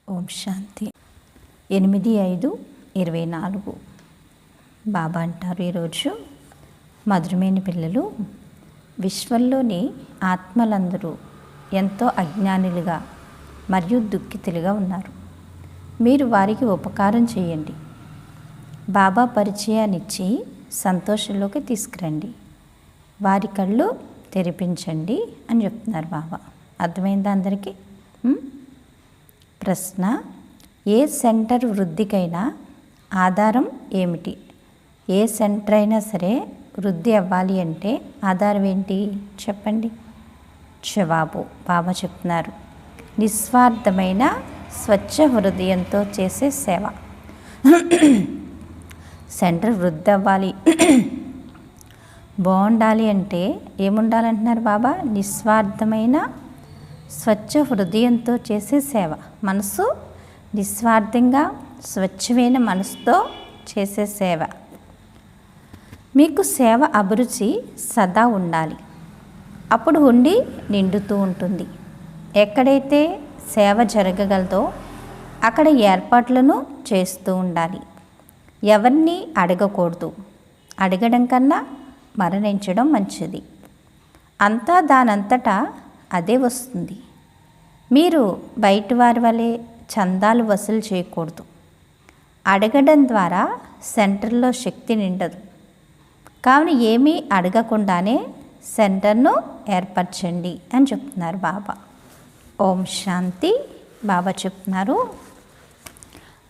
ఓం శాంతి. 8/5/24 బాబా అంటారు, ఈరోజు మధురమైన పిల్లలు, విశ్వంలోని ఆత్మలందరూ ఎంతో అజ్ఞానులుగా మరియు దుఃఖితులుగా ఉన్నారు. మీరు వారికి ఉపకారం చేయండి. బాబా పరిచయాన్నిచ్చి సంతోషంలోకి తీసుకురండి. వారి కళ్ళు తెరిపించండి అని చెప్తున్నారు బాబా. అర్థమైందా అందరికీ? ప్రశ్న: ఏ సెంటర్ వృద్ధికైనా ఆధారం ఏమిటి? ఏ సెంటర్ అయినా సరే వృద్ధి అవ్వాలి అంటే ఆధారం ఏంటి చెప్పండి. జవాబు బాబా చెప్తున్నారు, నిస్వార్థమైన స్వచ్ఛ హృదయంతో చేసే సేవ. సెంటర్ వృద్ధి అవ్వాలి, బాగుండాలి అంటే ఏముండాలంటున్నారు బాబా? నిస్వార్థమైన స్వచ్ఛ హృదయంతో చేసే సేవ. మనసు నిస్వార్థంగా స్వచ్ఛమైన మనసుతో చేసే సేవ. మీకు సేవ అభిరుచి సదా ఉండాలి. అప్పుడు ఉండి నిండుతూ ఉంటుంది. ఎక్కడైతే సేవ జరగగలదో అక్కడ ఏర్పాట్లను చేస్తూ ఉండాలి. ఎవరిని అడగకూడదు. అడగడం కన్నా మరణించడం మంచిది. అంతా దానంతటా అదే వస్తుంది. మీరు బయట వారి వలె చందాలు వసూలు చేయకూడదు. అడగడం ద్వారా సెంటర్లో శక్తి నిండదు. కావున ఏమీ అడగకుండానే సెంటర్ను ఏర్పరచండి అని చెప్తున్నారు బాబా. ఓం శాంతి. బాబా చెప్తున్నారు,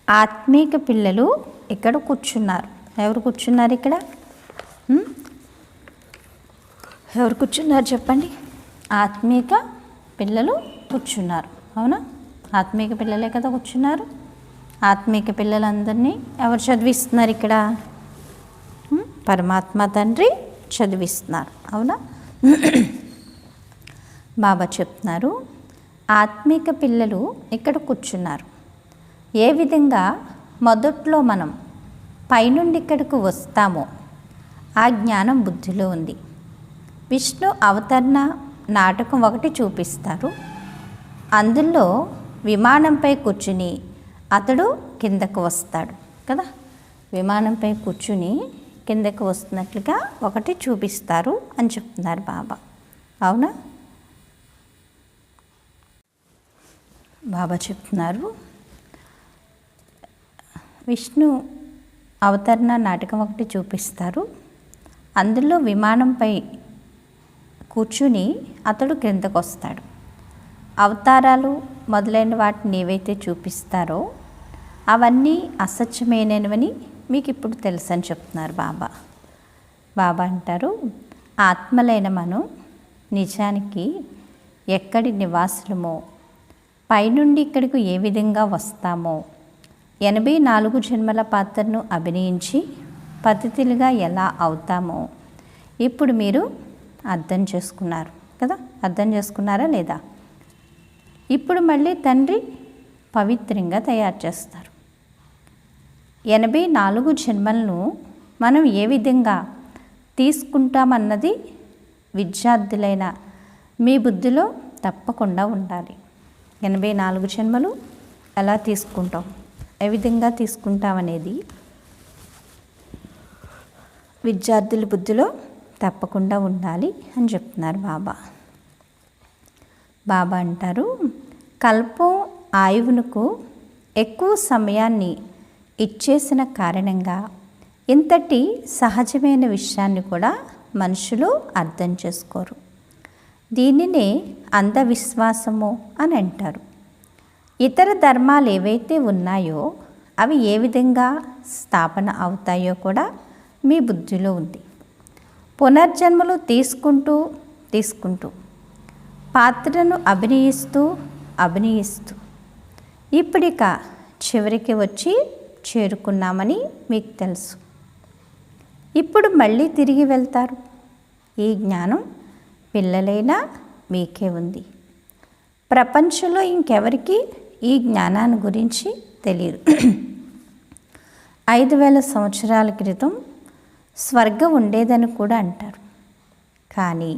ఆత్మీక పిల్లలు ఇక్కడ కూర్చున్నారు. ఎవరు కూర్చున్నారు ఇక్కడ? ఎవరు కూర్చున్నారు చెప్పండి? ఆత్మీక పిల్లలు కూర్చున్నారు. అవునా? ఆత్మీక పిల్లలే కదా కూర్చున్నారు. ఆత్మీక పిల్లలందరినీ ఎవరు చదివిస్తున్నారు ఇక్కడ? పరమాత్మ తండ్రి చదివిస్తున్నారు. అవునా? బాబా చెప్తున్నారు, ఆత్మీక పిల్లలు ఇక్కడ కూర్చున్నారు. ఏ విధంగా మొదట్లో మనం పైనుండి ఇక్కడికి వస్తామో ఆ జ్ఞానం బుద్ధిలో ఉంది. విష్ణు అవతరణ నాటకం ఒకటి చూపిస్తారు. అందులో విమానంపై కూర్చుని అతడు కిందకు వస్తాడు కదా. విమానంపై కూర్చుని కిందకు వస్తున్నట్లుగా ఒకటి చూపిస్తారు అని చెప్తున్నారు బాబా. అవునా? బాబా చెప్తున్నారు, విష్ణు అవతరణ నాటకం ఒకటి చూపిస్తారు. అందులో విమానంపై కూర్చుని అతడు క్రిందకు వస్తాడు. అవతారాలు మొదలైన వాటిని ఏవైతే చూపిస్తారో అవన్నీ అసత్యమైనవని మీకు ఇప్పుడు తెలుసు అని చెప్తున్నారు బాబా. బాబా అంటారు, ఆత్మలైన మనం నిజానికి ఎక్కడి నివాసులమో, పైనుండి ఇక్కడికి ఏ విధంగా వస్తామో, 84 జన్మల పాత్రను అభినయించి పతితులుగా ఎలా అవుతామో ఇప్పుడు మీరు అర్థం చేసుకున్నారు కదా. అర్థం చేసుకున్నారా లేదా? ఇప్పుడు మళ్ళీ తండ్రి పవిత్రంగా తయారు చేస్తారు. 84 జన్మలను మనం ఏ విధంగా తీసుకుంటామన్నది విద్యార్థులైన మీ బుద్ధిలో తప్పకుండా ఉండాలి. 84 జన్మలు ఎలా తీసుకుంటాం, ఏ విధంగా తీసుకుంటామనేది విద్యార్థుల బుద్ధిలో తప్పకుండా ఉండాలి అని చెప్తున్నారు బాబా. బాబా అంటారు, కల్పం ఆయువునకు ఎక్కువ సమయాన్ని ఇచ్చేసిన కారణంగా ఇంతటి సహజమైన విషయాన్ని కూడా మనుషులు అర్థం చేసుకోరు. దీనినే అంధవిశ్వాసము అని అంటారు. ఇతర ధర్మాలు ఏవైతే ఉన్నాయో అవి ఏ విధంగా స్థాపన అవుతాయో కూడా మీ బుద్ధిలో ఉంది. పునర్జన్మలు తీసుకుంటూ తీసుకుంటూ పాత్రను అభినయిస్తూ ఇప్పుడిక చివరికి వచ్చి చేరుకున్నామని మీకు తెలుసు. ఇప్పుడు మళ్ళీ తిరిగి వెళ్తారు. ఈ జ్ఞానం పిల్లలైనా మీకే ఉంది. ప్రపంచంలో ఇంకెవరికి ఈ జ్ఞానాన్ని గురించి తెలియదు. 5000 సంవత్సరాల క్రితం స్వర్గం ఉండేదని కూడా అంటారు. కానీ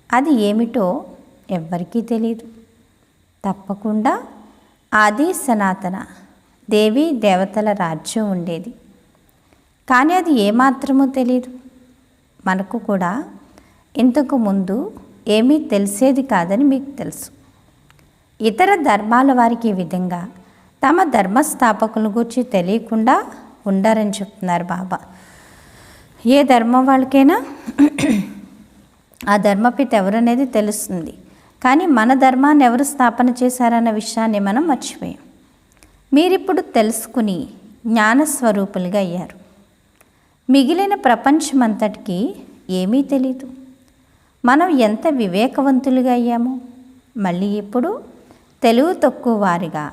అది ఏమిటో ఎవ్వరికీ తెలియదు. తప్పకుండా ఆది సనాతన దేవీ దేవతల రాజ్యం ఉండేది. కానీ అది ఏమాత్రమూ తెలియదు. మనకు కూడా ఇంతకు ముందు ఏమీ తెలిసేది కాదని మీకు తెలుసు. ఇతర ధర్మాల వారికి ఈ విధంగా తమ ధర్మస్థాపకుల గురించి తెలియకుండా ఉండారని చెప్తున్నారు బాబా. ఏ ధర్మం వాళ్ళకైనా ఆ ధర్మపిత ఎవరనేది తెలుస్తుంది. కానీ మన ధర్మాన్ని ఎవరు స్థాపన చేశారన్న విషయాన్ని మనం మర్చిపోయాం. మీరిప్పుడు తెలుసుకుని జ్ఞానస్వరూపులుగా అయ్యారు. మిగిలిన ప్రపంచమంతటికి ఏమీ తెలీదు. మనం ఎంత వివేకవంతులుగా అయ్యామో మళ్ళీ ఇప్పుడు తెలివి తక్కువ వారిగా,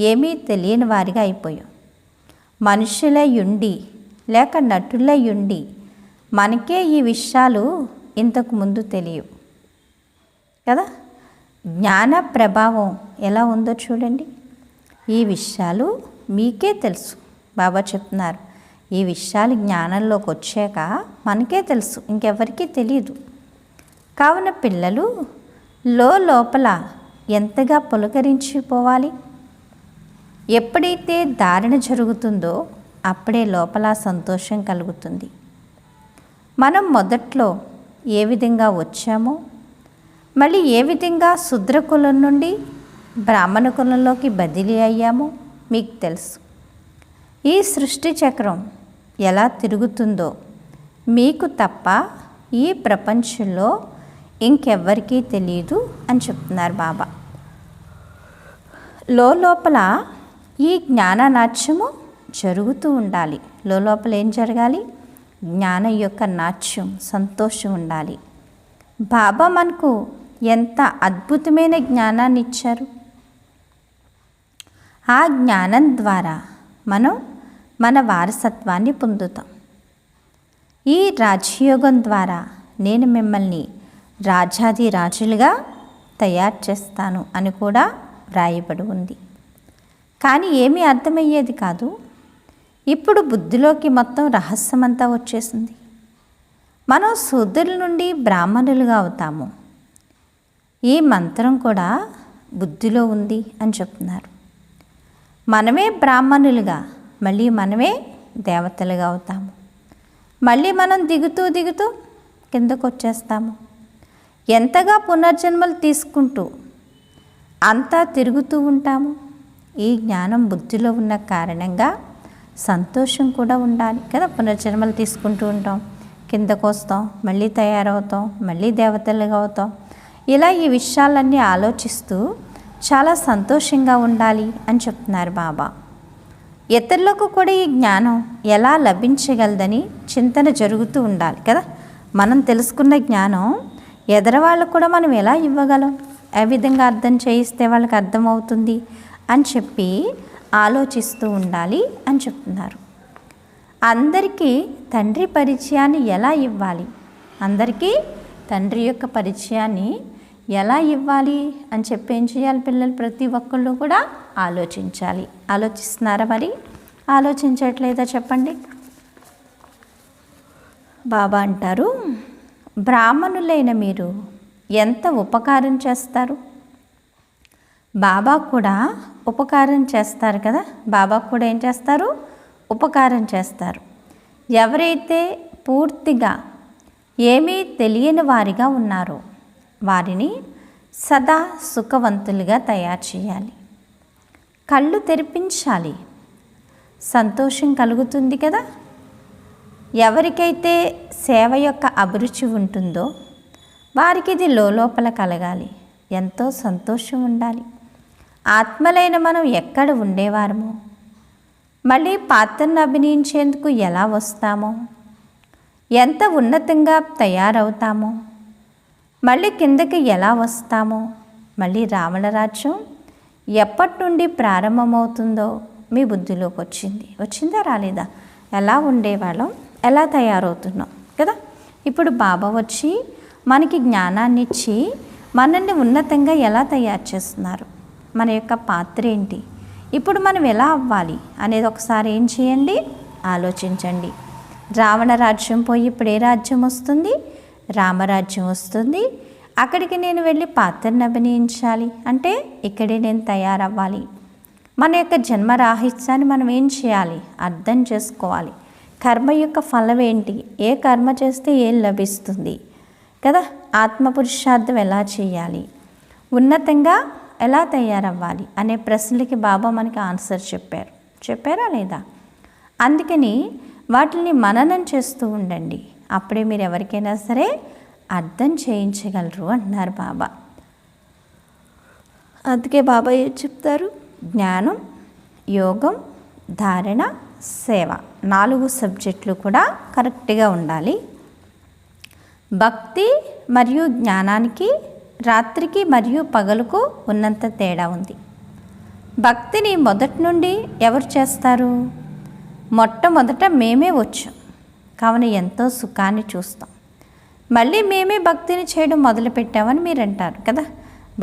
ఏమీ తెలియని వారిగా అయిపోయాం. మనుషులై ఉండి లేక నటులై ఉండి మనకే ఈ విషయాలు ఇంతకు ముందు తెలియవు కదా. జ్ఞాన ప్రభావం ఎలా ఉందో చూడండి. ఈ విషయాలు మీకే తెలుసు. బాబా చెప్తున్నారు, ఈ విషయాలు జ్ఞానంలోకి వచ్చాక మనకే తెలుసు, ఇంకెవరికీ తెలియదు. కావున పిల్లలు లోపల ఎంతగా పులకరించిపోవాలి. ఎప్పుడైతే ధారణ జరుగుతుందో అప్పుడే లోపల సంతోషం కలుగుతుంది. మనం మొదట్లో ఏ విధంగా వచ్చామో, మళ్ళీ ఏ విధంగా శూద్ర కులం నుండి బ్రాహ్మణ కులంలోకి బదిలీ అయ్యామో మీకు తెలుసు. ఈ సృష్టి చక్రం ఎలా తిరుగుతుందో మీకు తప్ప ఈ ప్రపంచంలో ఇంకెవ్వరికీ తెలియదు అని చెప్తున్నారు బాబా. లోపల ఈ జ్ఞాననాట్యము జరుగుతూ ఉండాలి. లోపల ఏం జరగాలి? జ్ఞానం యొక్క నాట్యం, సంతోషం ఉండాలి. బాబా మనకు ఎంత అద్భుతమైన జ్ఞానాన్ని ఇచ్చారు. ఆ జ్ఞానం ద్వారా మనం మన వారసత్వాన్ని పొందుతాం. ఈ రాజయోగం ద్వారా నేను మిమ్మల్ని రాజాది రాజులుగా తయారు చేస్తాను అని కూడా వ్రాయబడి ఉంది. కానీ ఏమీ అర్థమయ్యేది కాదు. ఇప్పుడు బుద్ధిలోకి మొత్తం రహస్యమంతా వచ్చేసింది. మనం శూద్రుల నుండి బ్రాహ్మణులుగా అవుతాము. ఈ మంత్రం కూడా బుద్ధిలో ఉంది అని చెప్తున్నారు. మనమే బ్రాహ్మణులుగా మళ్ళీ మనమే దేవతలుగా అవుతాము. మళ్ళీ మనం దిగుతూ దిగుతూ కిందకు వచ్చేస్తాము. ఎంతగా పునర్జన్మలు తీసుకుంటూ అంతా తిరుగుతూ ఉంటాము. ఈ జ్ఞానం బుద్ధిలో ఉన్న కారణంగా సంతోషం కూడా ఉండాలి కదా. పునర్జన్మలు తీసుకుంటూ ఉంటాం, కిందకు వస్తాం, మళ్ళీ తయారవుతాం, మళ్ళీ దేవతలుగా అవుతాం. ఇలా ఈ విషయాలన్నీ ఆలోచిస్తూ చాలా సంతోషంగా ఉండాలి అని చెప్తున్నారు బాబా. ఇతరులకు కూడా ఈ జ్ఞానం ఎలా లభించగలదని చింతన జరుగుతూ ఉండాలి కదా. మనం తెలుసుకున్న జ్ఞానం ఎదరవాళ్ళకు కూడా మనం ఎలా ఇవ్వగలం, ఏ విధంగా అర్థం చేయిస్తే వాళ్ళకి అర్థమవుతుంది అని చెప్పి ఆలోచిస్తూ ఉండాలి అని చెప్తున్నారు. అందరికీ తండ్రి పరిచయాన్ని ఎలా ఇవ్వాలి, అందరికీ తండ్రి యొక్క పరిచయాన్ని ఎలా ఇవ్వాలి అని చెప్పి ఏం చేయాలి? పిల్లలు ప్రతి ఒక్కళ్ళు కూడా ఆలోచించాలి. ఆలోచిస్తున్నారా? మరి ఆలోచించట్లేదా చెప్పండి. బాబా అంటారు, బ్రాహ్మణులైన మీరు ఎంత ఉపకారం చేస్తారు. బాబా కూడా ఉపకారం చేస్తారు కదా. బాబా కూడా ఏం చేస్తారు? ఉపకారం చేస్తారు. ఎవరైతే పూర్తిగా ఏమీ తెలియని వారిగా ఉన్నారో వారిని సదా సుఖవంతులుగా తయారు చేయాలి. కళ్ళు తెరిపించాలి. సంతోషం కలుగుతుంది కదా. ఎవరికైతే సేవ యొక్క అభిరుచి ఉంటుందో వారికి ఇది లోపల కలగాలి. ఎంతో సంతోషం ఉండాలి. ఆత్మలైన మనం ఎక్కడ ఉండేవారమో, మళ్ళీ పాత్రను అభినయించేందుకు ఎలా వస్తామో, ఎంత ఉన్నతంగా తయారవుతామో, మళ్ళీ కిందకి ఎలా వస్తామో, మళ్ళీ రావణ రాజ్యం ఎప్పటి నుండి ప్రారంభమవుతుందో మీ బుద్ధిలోకి వచ్చిందా రాలేదా? ఎలా ఉండేవాళ్ళం, ఎలా తయారవుతున్నాం కదా. ఇప్పుడు బాబా వచ్చి మనకి జ్ఞానాన్ని ఇచ్చి మనల్ని ఉన్నతంగా ఎలా తయారు చేస్తున్నారు, మన యొక్క పాత్ర ఏంటి, ఇప్పుడు మనం ఎలా అవ్వాలి అనేది ఒకసారి ఏం చేయండి, ఆలోచించండి. రావణ రాజ్యం పోయి ఇప్పుడు ఏ రాజ్యం వస్తుంది? రామరాజ్యం వస్తుంది. అక్కడికి నేను వెళ్ళి పాత్రను అభినయించాలి అంటే ఇక్కడే నేను తయారవ్వాలి. మన యొక్క జన్మరాహిత్యాన్ని మనం ఏం చేయాలి, అర్థం చేసుకోవాలి. కర్మ యొక్క ఫలం ఏంటి, ఏ కర్మ చేస్తే ఏం లభిస్తుంది కదా, ఆత్మపురుషార్థం ఎలా చేయాలి, ఉన్నతంగా ఎలా తయారవ్వాలి అనే ప్రశ్నలకి బాబా మనకి ఆన్సర్ చెప్పారా లేదా? అందుకని వాటిని మననం చేస్తూ ఉండండి. అప్పుడే మీరు ఎవరికైనా సరే అర్థం చేయించగలరు అంటున్నారు బాబా. అందుకే బాబా ఏం చెప్తారు, జ్ఞానం, యోగం, ధారణ, సేవ 4 సబ్జెక్టులు కూడా కరెక్ట్గా ఉండాలి. భక్తి మరియు జ్ఞానానికి రాత్రికి మరియు పగలుకు ఉన్నంత తేడా ఉంది. భక్తిని మొదటి నుండి ఎవరు చేస్తారు, మొట్టమొదట మేమే వచ్చాం కావున ఎంతో సుఖాన్ని చూస్తాం. మళ్ళీ మేమే భక్తిని చేయడం మొదలుపెట్టామని మీరు అంటారు కదా.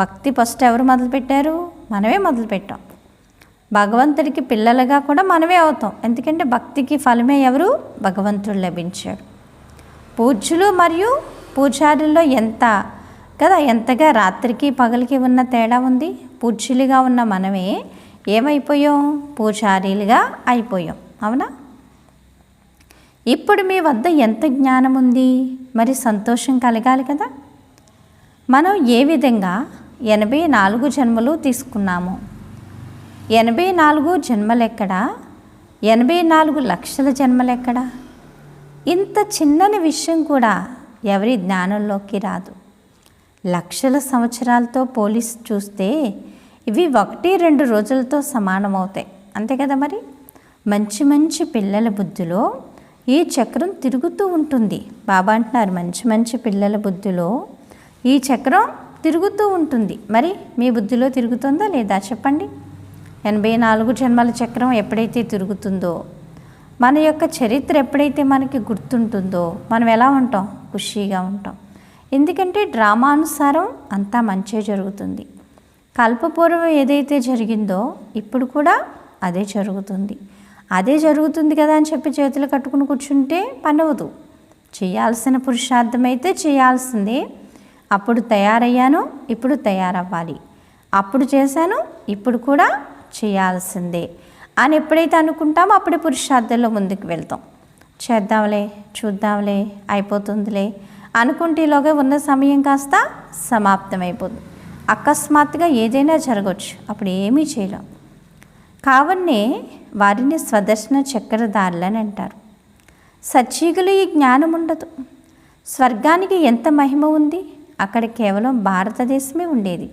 భక్తి ఫస్ట్ ఎవరు మొదలుపెట్టారు, మనమే మొదలుపెట్టాం. భగవంతుడికి పిల్లలుగా కూడా మనమే అవుతాం. ఎందుకంటే భక్తికి ఫలమే ఎవరు, భగవంతుడు లభించాడు. పూజ్యులు మరియు పూజారుల్లో ఎంతగా రాత్రికి పగలికి ఉన్న తేడా ఉంది. పూజ్యులుగా ఉన్న మనమే ఏమైపోయాం, పూజారీలుగా అయిపోయాం. అవునా? ఇప్పుడు మీ వద్ద ఎంత జ్ఞానం ఉంది, మరి సంతోషం కలగాలి కదా. మనం ఏ విధంగా 84 జన్మలు తీసుకున్నాము. 84 జన్మలెక్కడా, 84 లక్షల జన్మలెక్కడా? ఇంత చిన్నని విషయం కూడా ఎవరి జ్ఞానంలోకి రాదు. లక్షల సంవత్సరాలతో పోలిసి చూస్తే ఇవి 1-2 రోజులతో సమానమవుతాయి. అంతే కదా. మరి మంచి మంచి పిల్లల బుద్ధిలో ఈ చక్రం తిరుగుతూ ఉంటుంది. బాబా అంటున్నారు, మంచి పిల్లల బుద్ధిలో ఈ చక్రం తిరుగుతూ ఉంటుంది. మరి మీ బుద్ధిలో తిరుగుతుందా లేదా చెప్పండి. 84 జన్మల చక్రం ఎప్పుడైతే తిరుగుతుందో, మన యొక్క చరిత్ర ఎప్పుడైతే మనకి గుర్తుంటుందో, మనం ఎలా ఉంటాం, ఖుషీగా ఉంటాం. ఎందుకంటే డ్రామానుసారం అంతా మంచే జరుగుతుంది. కల్పపూర్వం ఏదైతే జరిగిందో ఇప్పుడు కూడా అదే జరుగుతుంది. అదే జరుగుతుంది కదా అని చెప్పి చేతులు కట్టుకుని కూర్చుంటే పని అవ్వదు. చేయాల్సిన పురుషార్థమైతే చేయాల్సిందే. అప్పుడు తయారయ్యాను, ఇప్పుడు తయారవ్వాలి. అప్పుడు చేశాను, ఇప్పుడు కూడా చేయాల్సిందే అని ఎప్పుడైతే అనుకుంటామో అప్పుడే పురుషార్థంలో ముందుకు వెళ్తాం. చేద్దాంలే, చూద్దాంలే, అయిపోతుందిలే అనుకుంటేలోగా ఉన్న సమయం కాస్త సమాప్తమైపోతుంది. అకస్మాత్తుగా ఏదైనా జరగవచ్చు, అప్పుడు ఏమీ చేయలేం. కావన్నే వారిని స్వదర్శన చక్రధారులని అంటారు. సచ్చీగులు ఈ జ్ఞానం ఉండదు. స్వర్గానికి ఎంత మహిమ ఉంది, అక్కడ కేవలం భారతదేశమే ఉండేది.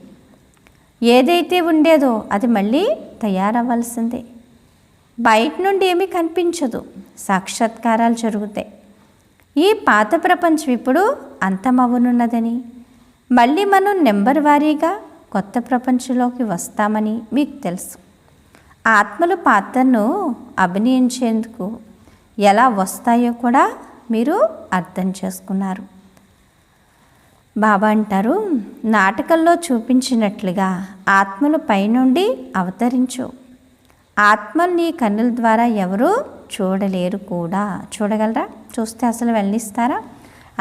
ఏదైతే ఉండేదో అది మళ్ళీ తయారవ్వాల్సిందే. బయట నుండి ఏమీ కనిపించదు, సాక్షాత్కారాలు జరుగుతాయి. ఈ పాత ప్రపంచం ఇప్పుడు అంతమవ్వనున్నదని, మళ్ళీ మనం నెంబర్ వారీగా కొత్త ప్రపంచంలోకి వస్తామని మీకు తెలుసు. ఆత్మలు పాత్రను అభినయించేందుకు ఎలా వస్తాయో కూడా మీరు అర్థం చేసుకున్నారు. బాబా అంటారు, నాటకంలో చూపించినట్లుగా ఆత్మలు పైనుండి అవతరించు. ఆత్మలు నీ కన్నుల ద్వారా ఎవరు చూడలేరు కూడా. చూడగలరా? చూస్తే అసలు వెళ్ళిస్తారా?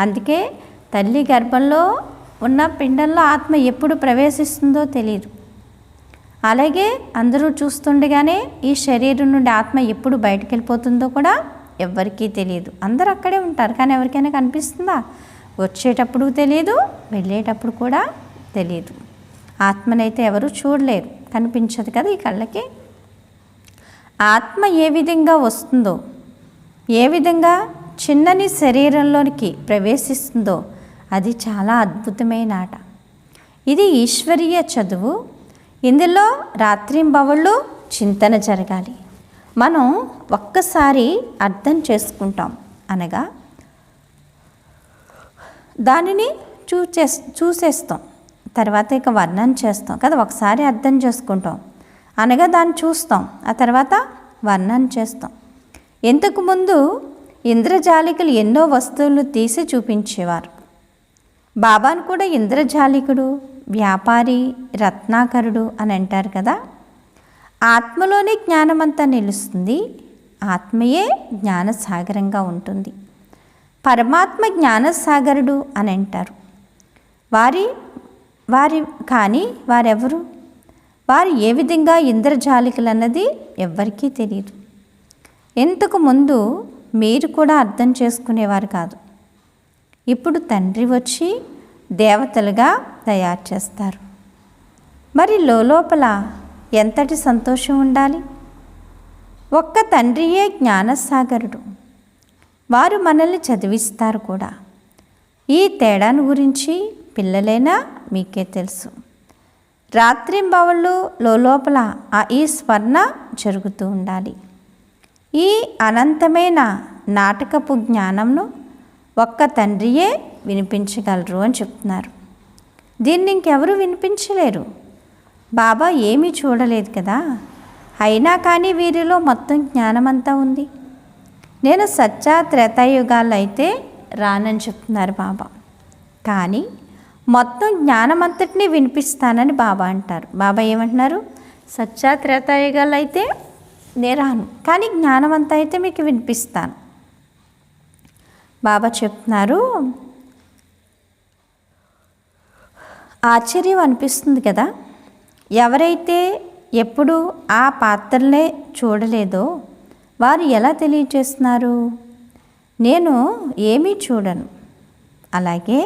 అందుకే తల్లి గర్భంలో ఉన్న పిండంలో ఆత్మ ఎప్పుడు ప్రవేశిస్తుందో తెలియదు. అలాగే అందరూ చూస్తుండగానే ఈ శరీరం నుండి ఆత్మ ఎప్పుడు బయటకు వెళ్ళిపోతుందో కూడా ఎవ్వరికీ తెలియదు. అందరూ అక్కడే ఉంటారు, కానీ ఎవరికైనా కనిపిస్తుందా? వచ్చేటప్పుడు తెలియదు, వెళ్ళేటప్పుడు కూడా తెలియదు. ఆత్మనైతే ఎవరు చూడలేరు, కనిపించదు కదా ఈ కళ్ళకి. ఆత్మ ఏ విధంగా వస్తుందో, ఏ విధంగా చిన్నని శరీరంలోనికి ప్రవేశిస్తుందో అది చాలా అద్భుతమైన ఆట. ఇది ఈశ్వరీయ చదువు. ఇందులో రాత్రింబవళ్ళు చింతన జరగాలి. మనం ఒక్కసారి అర్థం చేసుకుంటాం, అనగా దానిని చూసేస్తాం, తర్వాత ఇక వర్ణన చేస్తాం కదా. ఒకసారి అర్థం చేసుకుంటాం అనగా దాన్ని చూస్తాం, ఆ తర్వాత వర్ణన చేస్తాం. ఇంతకుముందు ఇంద్రజాలికులు ఎన్నో వస్తువులు తీసి చూపించేవారు. బాబాను కూడా ఇంద్రజాలికుడు, వ్యాపారి, రత్నాకరుడు అని అంటారు కదా. ఆత్మలోనే జ్ఞానమంతా నిలుస్తుంది. ఆత్మయే జ్ఞానసాగరంగా ఉంటుంది. పరమాత్మ జ్ఞానసాగరుడు అని అంటారు. వారెవరు? వారు ఏ విధంగా ఇంద్రజాలికలు అన్నది ఎవ్వరికీ తెలియదు. ఇంతకు ముందు మీరు కూడా అర్థం చేసుకునేవారు కాదు. ఇప్పుడు తండ్రి వచ్చి దేవతలుగా తయారు చేస్తారు. మరి లోపల ఎంతటి సంతోషం ఉండాలి. ఒక్క తండ్రియే జ్ఞానసాగరుడు. వారు మనల్ని చదివిస్తారు కూడా. ఈ తేడాను గురించి పిల్లలైనా మీకే తెలుసు. రాత్రింబవళ్ళు లోపల ఈ స్వర్ణ జరుగుతూ ఉండాలి. ఈ అనంతమైన నాటకపు జ్ఞానంను ఒక్క తండ్రియే వినిపించగలరు అని చెప్తున్నారు. దీన్ని ఇంకెవరూ వినిపించలేరు. బాబా ఏమీ చూడలేదు కదా, అయినా కానీ వీరిలో మొత్తం జ్ఞానమంతా ఉంది. నేను సత్య త్రేతాయుగాల్లో అయితే రానని చెప్తున్నారు బాబా, కానీ మొత్తం జ్ఞానమంతటినీ వినిపిస్తానని బాబా అంటారు. బాబా ఏమంటున్నారు? సత్య త్రేతాయుగాల్లో అయితే నేను రాను, కానీ జ్ఞానమంతా అయితే మీకు వినిపిస్తాను. బాబా చెప్తున్నారు, ఆశ్చర్యం అనిపిస్తుంది కదా, ఎవరైతే ఎప్పుడు ఆ పాత్రలే చూడలేదో వారు ఎలా తెలియజేస్తున్నారు? నేను ఏమీ చూడను, అలాగే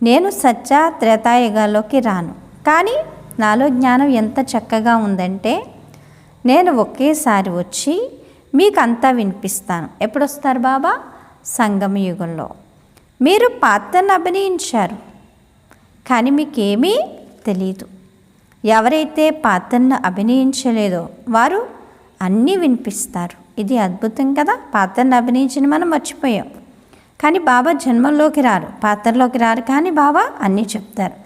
నేను సత్య త్రేతాయుగాల్లోకి రాను, కానీ నాలో జ్ఞానం ఎంత చక్కగా ఉందంటే నేను ఒకేసారి వచ్చి మీకు అంతా వినిపిస్తాను. ఎప్పుడు వస్తారు బాబా? సంగమ యుగంలో. మీరు పాత్రను అభినయించారు, కానీ మీకేమీ తెలీదు. ఎవరైతే పాత్రను అభినయించలేదో వారు అన్నీ వినిపిస్తారు. ఇది అద్భుతం కదా. పాత్రను అభినయించిన మనం మర్చిపోయాం, కానీ బాబా జన్మల్లోకి రారు, పాత్రలోకి రారు, కానీ బాబా అన్నీ చెప్తారు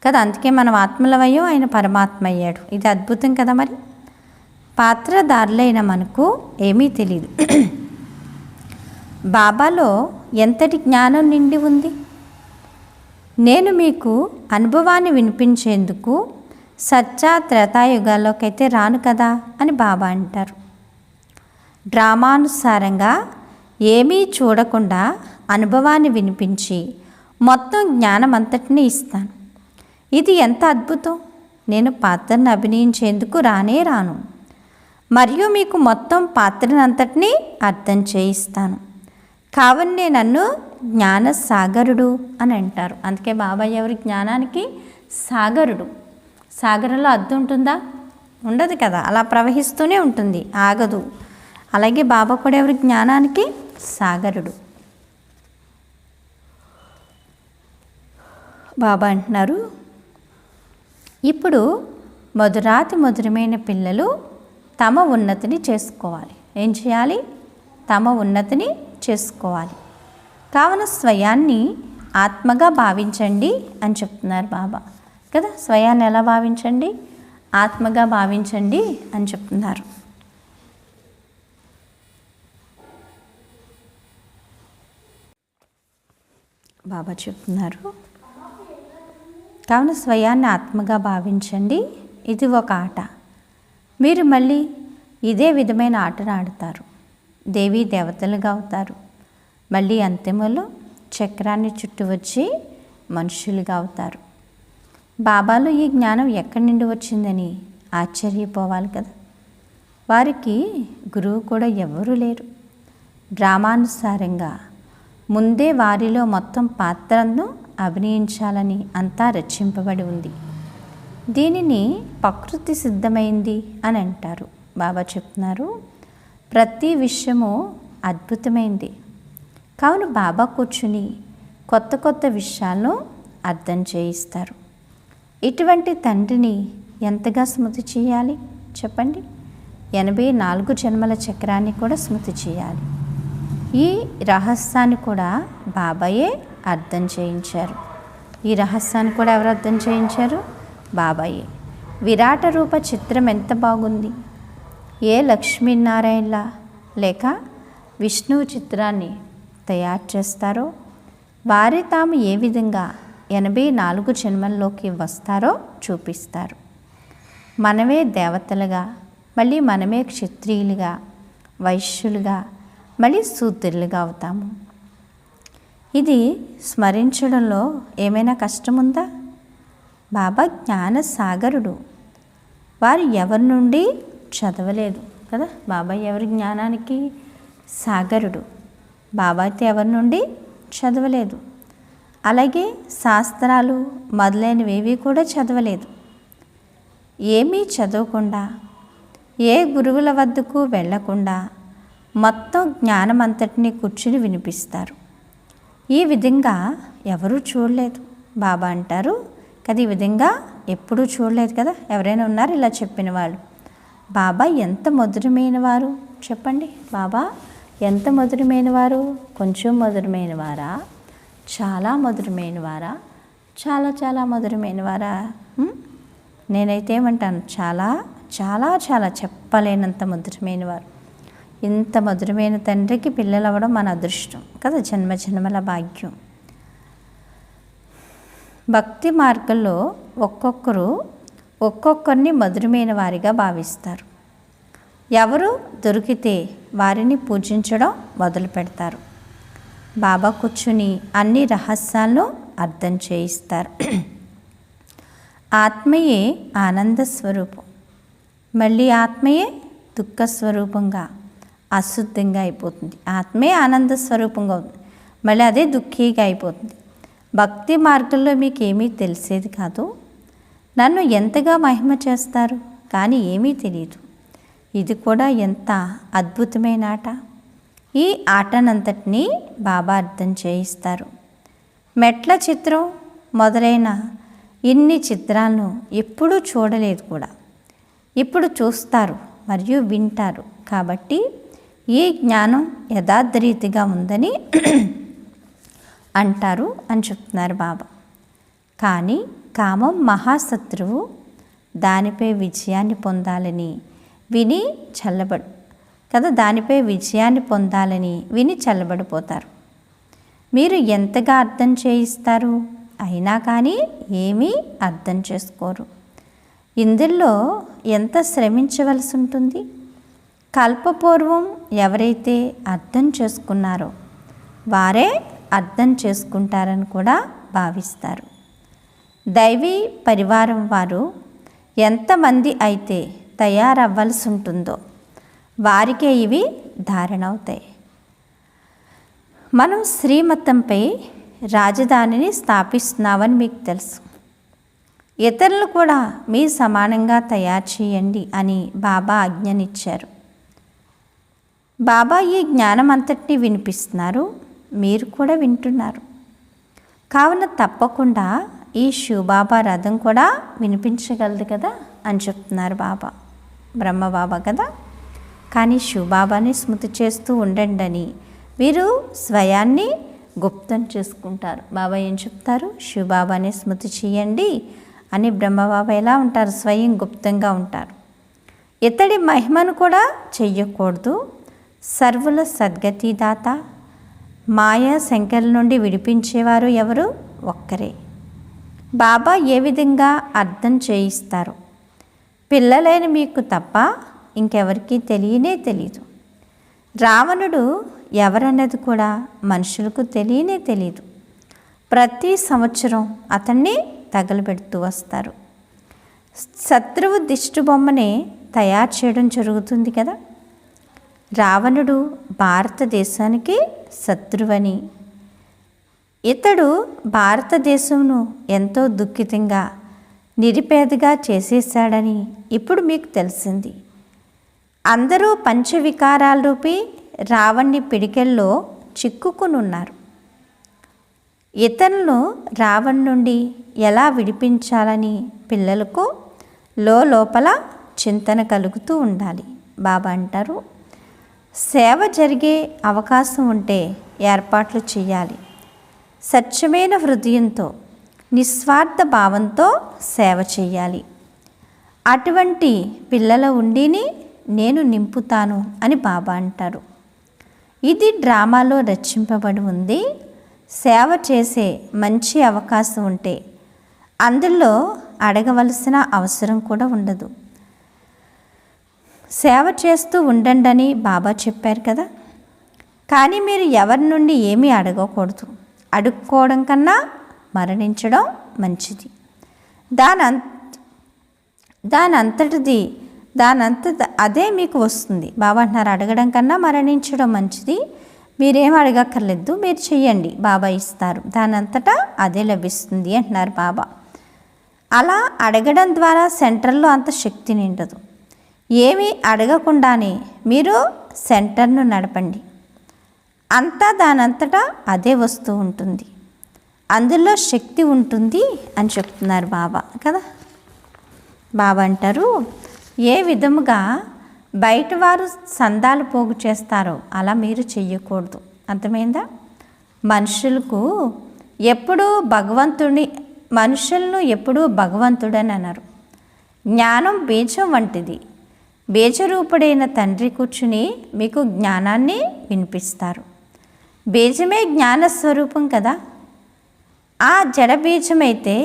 కదా. అందుకే మనం ఆత్మలమయ్యాం, ఆయన పరమాత్మ అయ్యాడు. ఇది అద్భుతం కదా. మరి పాత్రదారులైన మనకు ఏమీ తెలియదు. బాబాలో ఎంతటి జ్ఞానం నిండి ఉంది. నేను మీకు అనుభవాన్ని వినిపించేందుకు సత్య త్రేతాయుగాల్లోకి అయితే రాను కదా అని బాబా అంటారు. డ్రామానుసారంగా ఏమీ చూడకుండా అనుభవాన్ని వినిపించి మొత్తం జ్ఞానం అంతటినీ ఇస్తాను. ఇది ఎంత అద్భుతం. నేను పాత్రను అభినయించేందుకు రానే రాను, మరియు మీకు మొత్తం పాత్రనంతటినీ అర్థం చేయిస్తాను. కావునే నన్ను జ్ఞాన సాగరుడు అని అంటారు. అందుకే బాబా ఎవరి జ్ఞానానికి సాగరుడు. సాగరంలో అద్దం ఉంటుందా? ఉండదు కదా, అలా ప్రవహిస్తూనే ఉంటుంది, ఆగదు. అలాగే బాబా కూడా ఎవరి జ్ఞానానికి సాగరుడు. బాబా అంటున్నారు, ఇప్పుడు మధురాతి మధురమైన పిల్లలు తమ ఉన్నతిని చేసుకోవాలి. ఏం చేయాలి? తమ ఉన్నతిని చేసుకోవాలి. కావున స్వయాన్ని ఆత్మగా భావించండి అని చెప్తున్నారు బాబా కదా. స్వయాన్ని ఎలా భావించండి? ఆత్మగా భావించండి అని చెప్తున్నారు. బాబా చెప్తున్నారు, కావున స్వయాన్ని ఆత్మగా భావించండి. ఇది ఒక ఆట. మీరు మళ్ళీ ఇదే విధమైన ఆటను ఆడతారు. దేవీ దేవతలుగా అవుతారు. మళ్ళీ అంతిమలో చక్రాన్ని చుట్టూ వచ్చి మనుషులుగా అవుతారు. బాబాలో ఈ జ్ఞానం ఎక్కడి నుండి వచ్చిందని ఆశ్చర్యపోవాలి కదా. వారికి గురువు కూడా ఎవరూ లేరు. డ్రామానుసారంగా ముందే వారిలో మొత్తం పాత్రను అభినయించాలని అంతా రచింపబడి ఉంది. దీనిని ప్రకృతి సిద్ధమైంది అని అంటారు. బాబా చెప్తున్నారు, ప్రతి విషయము అద్భుతమైంది. కావున బాబా కూర్చుని కొత్త కొత్త విషయాలను అర్థం చేయిస్తారు. ఇటువంటి తండ్రిని ఎంతగా స్మృతి చేయాలి చెప్పండి? 84 జన్మల చక్రాన్ని కూడా స్మృతి చేయాలి. ఈ రహస్యాన్ని కూడా బాబాయే అర్థం చేయించారు. ఈ రహస్యాన్ని కూడా ఎవరు అర్థం చేయించారు? బాబాయే. విరాట రూప చిత్రం ఎంత బాగుంది. ఏ లక్ష్మీనారాయణలా లేక విష్ణువు చిత్రాన్ని తయారు చేస్తారో వారే తాము ఏ విధంగా 84 జన్మల్లోకి వస్తారో చూపిస్తారు. మనమే దేవతలుగా, మళ్ళీ మనమే క్షత్రియులుగా, వైశ్యులుగా, మళ్ళీ శూద్రులుగా అవుతాము. ఇది స్మరించడంలో ఏమైనా కష్టం ఉందా? బాబా జ్ఞాన సాగరుడు. వారు ఎవరి నుండి చదవలేదు కదా. బాబా ఎవరి జ్ఞానానికి సాగరుడు. బాబా అయితే ఎవరి నుండి చదవలేదు. అలాగే శాస్త్రాలు మొదలైనవి కూడా చదవలేదు. ఏమీ చదవకుండా, ఏ గురువుల వద్దకు వెళ్ళకుండా మొత్తం జ్ఞానం అంతటినీ కూర్చుని వినిపిస్తారు. ఈ విధంగా ఎవరూ చూడలేదు. బాబా అంటారు కదా, ఈ విధంగా ఎప్పుడూ చూడలేదు కదా. ఎవరైనా ఉన్నారు ఇలా చెప్పిన వాళ్ళు? బాబా ఎంత మధురమైన వారు చెప్పండి. బాబా ఎంత మధురమైన వారు? కొంచెం మధురమైన వారా? చాలా మధురమైన వారా? చాలా చాలా మధురమైన వారా? నేనైతే ఏమంటాను, చాలా చాలా చాలా చెప్పలేనంత మధురమైన వారు. ఇంత మధురమైన తండ్రికి పిల్లలు అవ్వడం మన అదృష్టం కదా, జన్మ జన్మల భాగ్యం. భక్తి మార్గంలో ఒక్కొక్కరు ఒక్కొక్కరిని మధురమైన వారిగా భావిస్తారు. ఎవరు దొరికితే వారిని పూజించడం మొదలు పెడతారు. బాబా కూర్చుని అన్ని రహస్యాలను అర్థం చేయిస్తారు. ఆత్మయే ఆనంద స్వరూపం, మళ్ళీ ఆత్మయే దుఃఖ స్వరూపంగా అశుద్ధంగా అయిపోతుంది. ఆత్మే ఆనంద స్వరూపంగా ఉంది, మళ్ళీ అదే దుఃఖీగా అయిపోతుంది. భక్తి మార్గంలో మీకు ఏమీ తెలిసేది కాదు. నన్ను ఎంతగా మహిమ చేస్తారు కానీ ఏమీ తెలియదు. ఇది కూడా ఎంత అద్భుతమైన ఆట. ఈ ఆటనంతటినీ బాబా అర్థం చేయిస్తారు. మెట్ల చిత్రం మొదలైన ఇన్ని చిత్రాలను ఎప్పుడూ చూడలేదు కూడా, ఇప్పుడు చూస్తారు మరియు వింటారు. కాబట్టి ఈ జ్ఞానం యథార్థరీతిగా ఉందని అంటారు అని చెప్తున్నారు బాబా. కానీ కామం మహాశత్రువు, దానిపై విజయాన్ని పొందాలని విని చల్లబడు కదా, దానిపై విజయాన్ని పొందాలని విని చల్లబడిపోతారు. మీరు ఎంతగా అర్థం చేయిస్తారు అయినా కానీ ఏమీ అర్థం చేసుకోరు. ఇందులో ఎంత శ్రమించవలసి ఉంటుంది. కల్పపూర్వం ఎవరైతే అర్థం చేసుకున్నారో వారే అర్థం చేసుకుంటారని కూడా భావిస్తారు. దైవీ పరివారం వారు ఎంతమంది అయితే తయారవ్వాల్సి ఉంటుందో వారికే ఇవి ధారణ అవుతాయి. మనం శ్రీమతంపై రాజధానిని స్థాపిస్తున్నామని మీకు తెలుసు. ఇతరులు కూడా మీ సమానంగా తయారు చేయండి అని బాబా ఆజ్ఞనిచ్చారు. బాబా ఈ జ్ఞానం అంతటినీ వినిపిస్తున్నారు, మీరు కూడా వింటున్నారు. కావున తప్పకుండా ఈ శివబాబా రథం కూడా వినిపించగలదు కదా అని చెప్తున్నారు బాబా, బ్రహ్మబాబా కదా. కానీ శివబాబాని స్మృతి చేస్తూ ఉండండి అని వీరు స్వయాన్ని గుప్తం చేసుకుంటారు. బాబా ఏం చెప్తారు? శివబాబాని స్మృతి చేయండి అని బ్రహ్మబాబా ఎలా ఉంటారు? స్వయం గుప్తంగా ఉంటారు. ఇతడి మహిమను కూడా చెయ్యకూడదు. సర్వుల సద్గతిదాత, మాయా శంకర్ల నుండి విడిపించేవారు ఎవరు? ఒక్కరే. బాబా ఏ విధంగా అర్థం చేయిస్తారు పిల్లలైన మీకు తప్ప ఇంకెవరికీ తెలియదు. రావణుడు ఎవరన్నది కూడా మనుషులకు తెలియదు. ప్రతి సంవత్సరం అతన్ని తగలబెడుతూ వస్తారు. శత్రువు దిష్టి బొమ్మనే తయారు చేయడం జరుగుతుంది కదా. రావణుడు భారతదేశానికి శత్రువని, ఇతడు భారతదేశంను ఎంతో దుఃఖితంగా నిరుపేదగా చేసేసాడని ఇప్పుడు మీకు తెలిసింది. అందరూ పంచవికారాల రూపీ రావణ్ణి పిడికెల్లో చిక్కుకుని ఉన్నారు. ఇతరులను రావణ్ నుండి ఎలా విడిపించాలని పిల్లలకు లోపల చింతన కలుగుతూ ఉండాలి. బాబా అంటారు, సేవ జరిగే అవకాశం ఉంటే ఏర్పాట్లు చేయాలి. స్వచ్ఛమైన హృదయంతో నిస్వార్థ భావంతో సేవ చేయాలి. అటువంటి పిల్లల ఉండిని నేను నింపుతాను అని బాబా అంటారు. ఇది డ్రామాలో రచింపబడి ఉంది. సేవ చేసే మంచి అవకాశం ఉంటే అందులో అడగవలసిన అవసరం కూడా ఉండదు. సేవ చేస్తూ ఉండండి అని బాబా చెప్పారు కదా. కానీ మీరు ఎవరి నుండి ఏమీ అడగకూడదు. అడుక్కోవడం కన్నా మరణించడం మంచిది. దానంతట అదే మీకు వస్తుంది. బాబా అంటున్నారు, అడగడం కన్నా మరణించడం మంచిది, మీరేం అడగక్కర్లేదు, మీరు చెయ్యండి, బాబా ఇస్తారు, దానంతటా అదే లభిస్తుంది అంటున్నారు బాబా. అలా అడగడం ద్వారా సెంటర్లో అంత శక్తి నిండదు. ఏమీ అడగకుండానే మీరు సెంటర్ను నడపండి, అంతా దానంతటా అదే వస్తూ ఉంటుంది, అందులో శక్తి ఉంటుంది అని చెప్తున్నారు బాబా కదా. బాబా అంటారు, ఏ విధముగా బయట వారు సందాలు పోగు చేస్తారో అలా మీరు చెయ్యకూడదు. అర్థమైందా? మనుషులను ఎప్పుడూ భగవంతుడని అన్నారు. జ్ఞానం బీజం వంటిది. బీజరూపుడైన తండ్రి కూర్చుని మీకు జ్ఞానాన్ని వినిపిస్తారు. బీజమే జ్ఞానస్వరూపం కదా. ఆ జడ బీజమైతే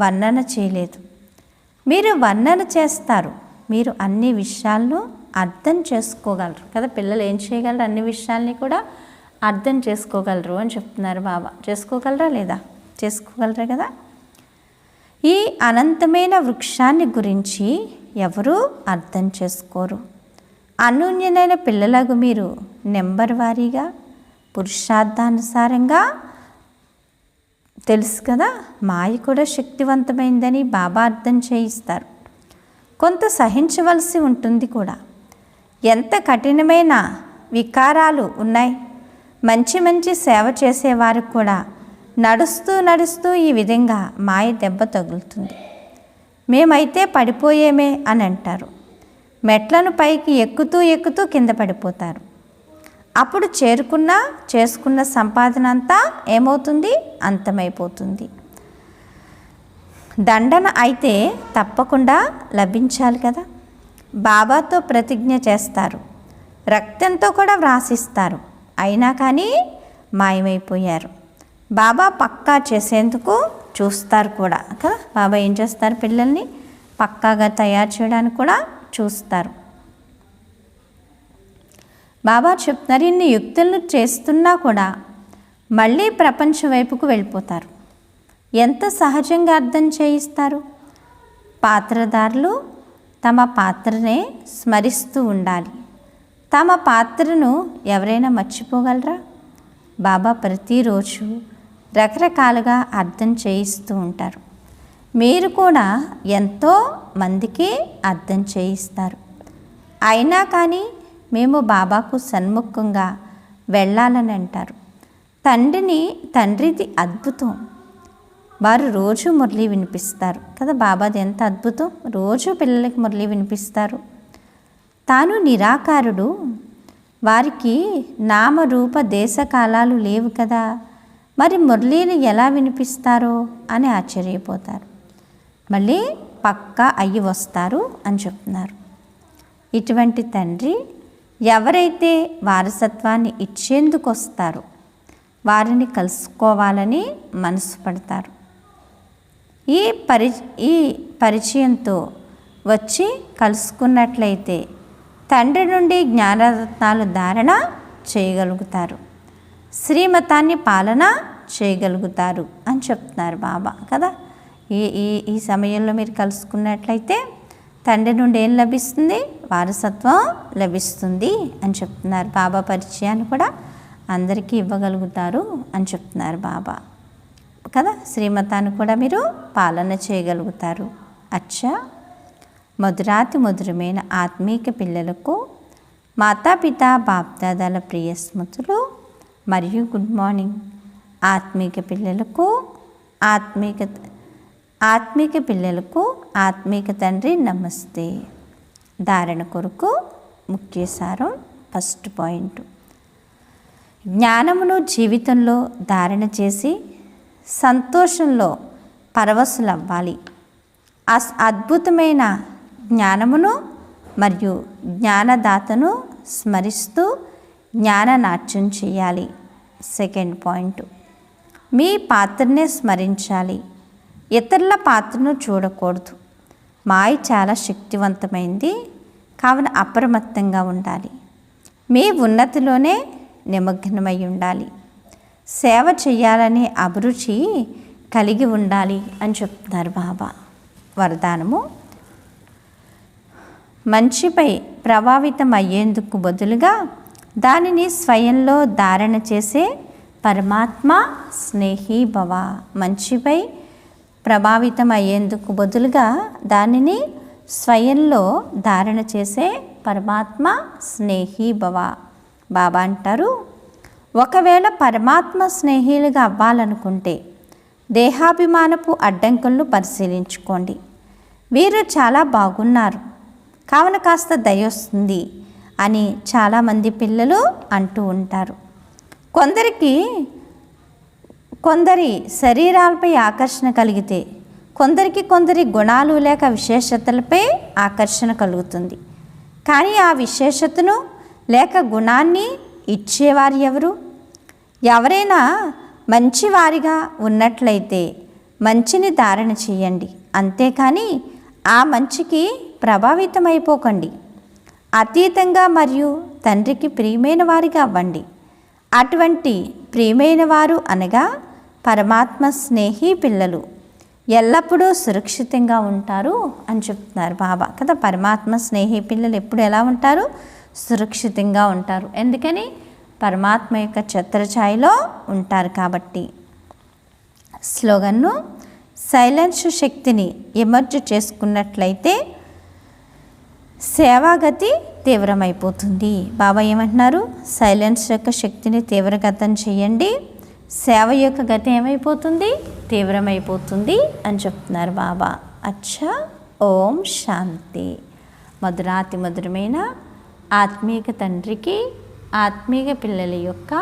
వర్ణన చేయలేదు, మీరు వర్ణన చేస్తారు. మీరు అన్ని విషయాలను అర్థం చేసుకోగలరు కదా. పిల్లలు ఏం చేయగలరు? అన్ని విషయాల్ని కూడా అర్థం చేసుకోగలరు అని చెప్తున్నారు బాబా. చేసుకోగలరా లేదా? చేసుకోగలరా కదా. ఈ అనంతమైన వృక్షాన్ని గురించి ఎవరూ అర్థం చేసుకోరు. అనూన్యమైన పిల్లలకు మీరు నెంబర్ వారీగా పురుషార్థానుసారంగా తెలుసు కదా. మాయ కూడా శక్తివంతమైందని బాబా అర్థం చేయిస్తారు. కొంత సహించవలసి ఉంటుంది కూడా. ఎంత కఠినమైన వికారాలు ఉన్నాయి. మంచి సేవ చేసేవారికి కూడా నడుస్తూ ఈ విధంగా మాయ దెబ్బ తగులుతుంది. మేమైతే పడిపోయేమే అని అంటారు. మెట్లను పైకి ఎక్కుతూ కింద పడిపోతారు. అప్పుడు చేసుకున్న సంపాదన అంతా ఏమవుతుంది? అంతమైపోతుంది. దండన అయితే తప్పకుండా లభించాలి కదా. బాబాతో ప్రతిజ్ఞ చేస్తారు, రక్తంతో కూడా వ్రాసిస్తారు, అయినా కానీ మాయమైపోయారు. బాబా పక్కా చేసేందుకు చూస్తారు కూడా కదా. బాబా ఏం చేస్తారు? పిల్లల్ని పక్కాగా తయారు చేయడానికి కూడా చూస్తారు. బాబా చెప్తున్నారు, ఇన్ని యుక్తులను చేస్తున్నా కూడా మళ్ళీ ప్రపంచం వైపుకు వెళ్ళిపోతారు. ఎంత సహజంగా అర్థం చేయిస్తారు. పాత్రధారులు తమ పాత్రనే స్మరిస్తూ ఉండాలి. తమ పాత్రను ఎవరైనా మర్చిపోగలరా? బాబా ప్రతిరోజు రకరకాలుగా అర్థం చేయిస్తూ ఉంటారు. మీరు కూడా ఎంతో మందికి అర్థం చేయిస్తారు. అయినా కానీ మేము బాబాకు సన్ముఖంగా వెళ్ళాలని అంటారు. తండ్రిది అద్భుతం. వారు రోజు మురళి వినిపిస్తారు కదా. బాబాది ఎంత అద్భుతం, రోజు పిల్లలకి మురళి వినిపిస్తారు. తాను నిరాకారుడు, వారికి నామరూప దేశకాలాలు లేవు కదా, మరి మురళీని ఎలా వినిపిస్తారో అని ఆశ్చర్యపోతారు. మళ్ళీ పక్కా అయ్యి వస్తారు అని చెప్తున్నారు. ఇటువంటి తండ్రి ఎవరైతే వారసత్వాన్ని ఇచ్చేందుకు వస్తారో వారిని కలుసుకోవాలని మనసు పడతారు. ఈ పరిచయంతో వచ్చి కలుసుకున్నట్లయితే తండ్రి నుండి జ్ఞానరత్నాలు ధారణ చేయగలుగుతారు, శ్రీమతాన్ని పాలన చేయగలుగుతారు అని చెప్తున్నారు బాబా కదా. ఈ సమయంలో మీరు కలుసుకున్నట్లయితే తండ్రి నుండి ఏం లభిస్తుంది? వారసత్వం లభిస్తుంది అని చెప్తున్నారు. బాబా పరిచయాన్ని కూడా అందరికీ ఇవ్వగలుగుతారు అని చెప్తున్నారు బాబా కదా. శ్రీమతాన్ని కూడా మీరు పాలన చేయగలుగుతారు. అచ్చా, మధురమైన ఆత్మీక పిల్లలకు మాతాపిత బాప్దాదాల ప్రియ స్మృతులు మరియు గుడ్ మార్నింగ్. ఆత్మీక పిల్లలకు ఆత్మీక తండ్రి నమస్తే. ధారణ కొరకు ముఖ్య సారం. ఫస్ట్ పాయింట్, జ్ఞానమును జీవితంలో ధారణ చేసి సంతోషంలో పరవశులవ్వాలి. అద్భుతమైన జ్ఞానమును మరియు జ్ఞానదాతను స్మరిస్తూ జ్ఞాననాట్యం చేయాలి. సెకండ్ పాయింట్, మీ పాత్రనే స్మరించాలి, ఇతరుల పాత్రను చూడకూడదు. మాయ చాలా శక్తివంతమైంది కావున అప్రమత్తంగా ఉండాలి. మీ ఉన్నతిలోనే నిమగ్నమై ఉండాలి. సేవ చేయాలనే అభిరుచి కలిగి ఉండాలి అని చెప్తున్నారు బాబా. వరదానము. మంచిపై ప్రభావితం అయ్యేందుకు బదులుగా దానిని స్వయంలో ధారణ చేసే పరమాత్మ స్నేహి భవ. మంచిపై ప్రభావితం అయ్యేందుకు బదులుగా దానిని స్వయంలో ధారణ చేసే పరమాత్మ స్నేహి భవ. బాబా అంటారు, ఒకవేళ పరమాత్మ స్నేహిలుగా అవ్వాలనుకుంటే దేహాభిమానపు అడ్డంకులను పరిశీలించుకోండి. వీరు చాలా బాగున్నారు కావున కాస్త దయ వస్తుంది అని చాలామంది పిల్లలు అంటూ ఉంటారు. కొందరి శరీరాలపై ఆకర్షణ కలిగితే కొందరి గుణాలు లేక విశేషతలపై ఆకర్షణ కలుగుతుంది. కానీ ఆ విశేషతను లేక గుణాన్ని ఇచ్చేవారు ఎవరు? ఎవరైనా మంచివారిగా ఉన్నట్లయితే మంచిని ధారణ చేయండి, అంతేకాని ఆ మంచికి ప్రభావితమైపోకండి. అతీతంగా మరియు తండ్రికి ప్రియమైన వారిగా అవ్వండి. అటువంటి ప్రియమైన వారు అనగా పరమాత్మ స్నేహి పిల్లలు ఎల్లప్పుడూ సురక్షితంగా ఉంటారు అని చెప్తున్నారు బాబా కదా. పరమాత్మ స్నేహి పిల్లలు ఎప్పుడు ఎలా ఉంటారు? సురక్షితంగా ఉంటారు. ఎందుకని? పరమాత్మ యొక్క ఛత్రఛాయలో ఉంటారు కాబట్టి. స్లోగన్ను సైలెన్స్ శక్తిని ఎమర్జ్ చేసుకున్నట్లయితే సేవాగతి తీవ్రమైపోతుంది. బాబా ఏమంటున్నారు? సైలెన్స్ యొక్క శక్తిని తీవ్రగతం చేయండి, సేవ యొక్క గతి ఏమైపోతుంది? తీవ్రమైపోతుంది అని చెప్తున్నారు బాబా. అచ్చా, ఓం శాంతి. మధురాతి మధురమైన ఆత్మీయ తండ్రికి ఆత్మీయ పిల్లల యొక్క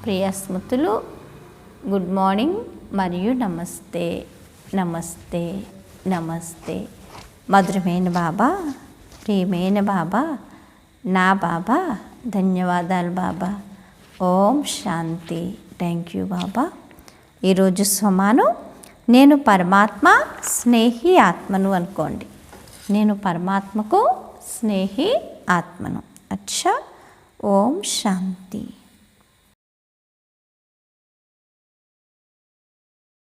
ప్రియ స్మృతులు. గుడ్ మార్నింగ్ మరియు నమస్తే నమస్తే నమస్తే. మధురమైన బాబా, ప్రియమైన బాబా, నా బాబా, ధన్యవాదాలు బాబా. ఓం శాంతి. థ్యాంక్ యూ బాబా. ఈరోజు స్వమాను నేను పరమాత్మ స్నేహి ఆత్మను అనుకోండి. నేను పరమాత్మకు స్నేహి ఆత్మను. అచ్చా, ఓం శాంతి.